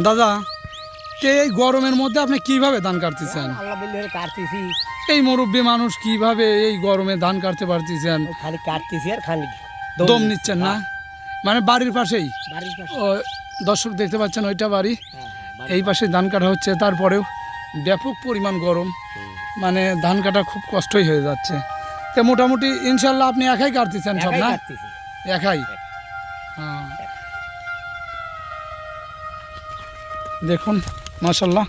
দাদা এই গরমের মধ্যে আপনি কিভাবে ধান কাটতেছেন? আল্লাহ বললে কাটতেছি। এই মুরব্বী মানুষ কিভাবে এই গরমে ধান কাটতে পারতেছেন? খালি কাটতেছি আর খালি দম নিচ্ছেন না? মানে বাড়ির পাশেই বাড়ির পাশে। ও, দর্শক দেখতে পাচ্ছেন ওইটা বাড়ি, বাড়ির এই পাশে ধান কাটা হচ্ছে। তারপরেও ব্যাপক পরিমাণ গরম, মানে ধান কাটা খুব কষ্টই হয়ে যাচ্ছে। তো মোটামুটি ইনশাল্লাহ আপনি একাই কাটতেছেন সব একাই না? কাটতেছি। একাই। হ্যাঁ। দেখুন মাশাল্লাহ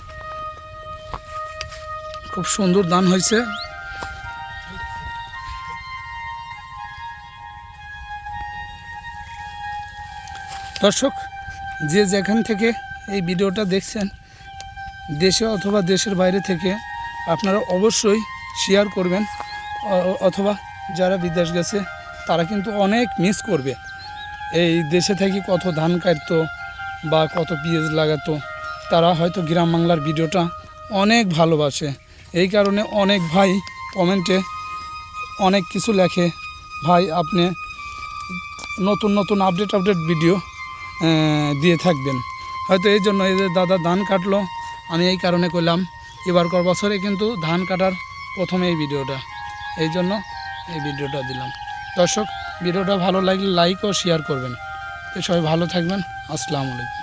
খুব সুন্দর ধান হয়েছে। দর্শক যে যেখান থেকে এই ভিডিওটা দেখছেন, দেশে অথবা দেশের বাইরে থেকে, আপনারা অবশ্যই শেয়ার করবেন। অথবা যারা বিদেশ গেছে তারা কিন্তু অনেক মিস করবে। এই দেশে থেকে কত ধান কাটতো বা কত পেঁয়াজ লাগাতো, তারা হয়তো গ্রাম বাংলার ভিডিওটা অনেক ভালোবাসে। এই কারণে অনেক ভাই কমেন্টে অনেক কিছু লেখে, ভাই আপনি নতুন নতুন আপডেট ভিডিও দিয়ে থাকবেন। হয়তো এই জন্য এই যে দাদা ধান কাটলো, আমি এই কারণে করলাম এবারকার বছরে কিন্তু ধান কাটার প্রথমে এই ভিডিওটা, এই জন্য এই ভিডিওটা দিলাম। দর্শক ভিডিওটা ভালো লাগলে লাইক ও শেয়ার করবেন। সবাই ভালো থাকবেন। আসসালামু আলাইকুম।